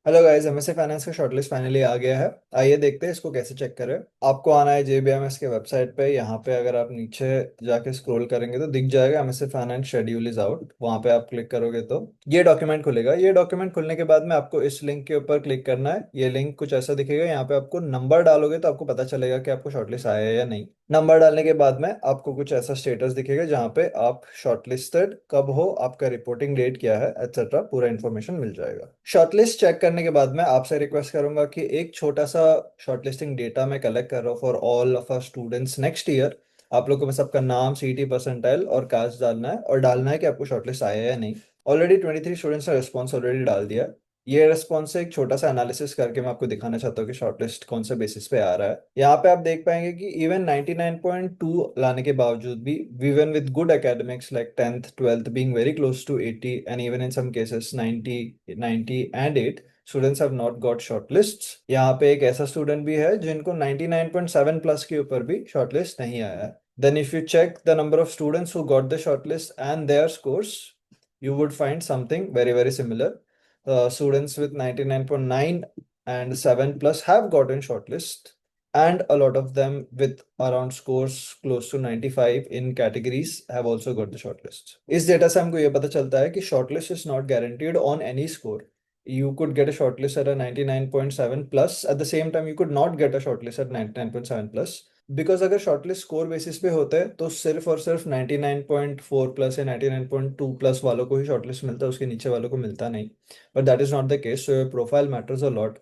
Hello guys, MSc finance का shortlist finally आ गया है। आइए देखते हैं इसको कैसे चेक करें। आपको आना है जेबीएमएस के वेबसाइट पे। यहाँ पे अगर आप नीचे जाके स्क्रॉल करेंगे तो दिख जाएगा MSc finance schedule is out. वहाँ पे आप क्लिक करोगे तो ये डॉक्यूमेंट खुलेगा। ये डॉक्यूमेंट खुलने के बाद में आपको इस लिंक के ऊपर क्लिक करना है। ये लिंक कुछ ऐसा दिखेगा। यहाँ पे आपको नंबर डालोगे तो आपको पता चलेगा कि आपको शॉर्टलिस्ट आया है या नहीं। नंबर डालने के बाद में आपको कुछ ऐसा स्टेटस दिखेगा जहाँ पे आप शॉर्टलिस्टेड कब हो, आपका रिपोर्टिंग डेट क्या है, एक्सेट्रा पूरा इन्फॉर्मेशन मिल जाएगा। शॉर्टलिस्ट चेक करने के बाद मैं आपसे रिक्वेस्ट करूंगा कि एक छोटा सा शॉर्टलिस्टिंग डेटा मैं कलेक्ट कर रहा हूँ for all of our students next year. आप लोगों को बस आपका नाम, सीटी, परसेंटाइल और कास्ट डालना है और डालना है कि आपको शॉर्टलिस्ट आया है या नहीं। ऑलरेडी 23 स्टूडेंट्स ने रिस्पॉन्स ऑलरेडी डाल दिया। ये रिस्पॉन्स से एक छोटा सा एनालिसिस करके मैं आपको दिखाना चाहता हूँ कि शॉर्टलिस्ट कौन से बेसिस पे आ रहा है। यहाँ पे आप देख पाएंगे कि इवन 99.2 लाने के बावजूद भी, even with good academics like 10th 12th being very close to 80 and even in some cases 90 and 8 students have not got shortlists. यहाँ पे एक ऐसा स्टूडेंट भी है जिनको 99.7 प्लस के ऊपर भी शॉर्टलिस्ट नहीं आया है। Then if you check the number of students who got the shortlist and their scores, you would find something very very similar. Students with 99.9 and 7 plus have gotten shortlist, and a lot of them with around scores close to 95 in categories have also got the shortlist. इस data से हमको ये पता चलता है कि shortlist is not guaranteed on any score. You could get a shortlist at a 99.7 plus. At the same time, you could not get a shortlist at 99.7 plus. Because अगर shortlist score basis पे होता है तो सिर्फ और सिर्फ 99.4 plus या 99.2 plus वालों को ही शॉर्टलिस्ट मिलता है, उसके नीचे वालों को मिलता नहीं। But that is not the case, so your profile matters a lot.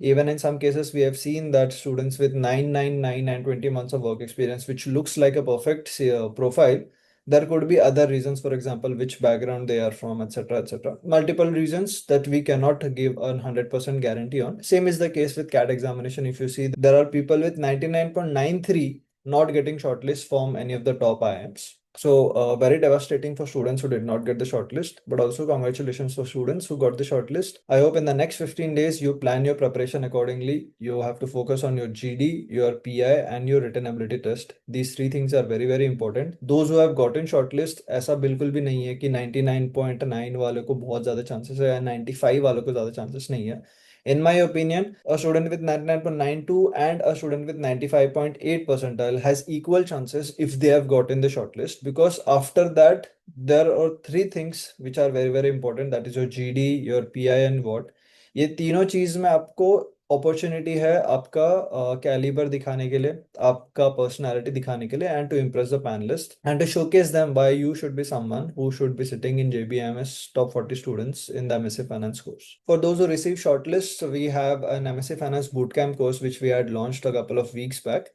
Even in some cases, we have seen that students with 999 and 20 months of work experience, which looks like a perfect profile, there could be other reasons, for example, which background they are from, etc., etc. Multiple reasons that we cannot give a 100% guarantee on. Same is the case with CAT examination. If you see, there are people with 99.93 not getting shortlist from any of the top IIMs. So very devastating for students who did not get the shortlist, but also congratulations for students who got the shortlist. I hope in the next 15 days you plan your preparation accordingly. You have to focus on your GD, your PI, and your written ability test. These three things are very very important. Those who have gotten shortlist, ऐसा बिल्कुल भी नहीं है कि 99.9 वालों को बहुत ज़्यादा chances है या 95 वालों को ज़्यादा chances नहीं है. In my opinion, a student with 99.92 and a student with 95.8 percentile has equal chances if they have gotten the shortlist, because after that there are three things which are very very important, that is your GD, your PI and what. ये तीनों चीज में आपको opportunity है आपका calibre दिखाने के लिए, आपका पर्सनालिटी दिखाने के लिए, and to impress the panellist and to showcase them why you should be someone who should be sitting in JBIMS top 40 students in the MSc Finance course. For those who receive shortlist, we have an MSc Finance bootcamp course which we had launched a couple of weeks back.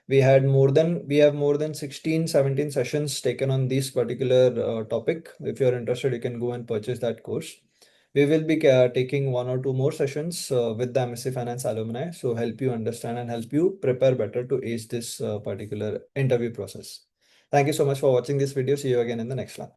We have more than 16-17 sessions taken on this particular topic. If you're interested, you can go and purchase that course. We will be taking one or two more sessions with the MSc Finance alumni, so help you understand and help you prepare better to ace this particular interview process. Thank you so much for watching this video. See you again in the next one.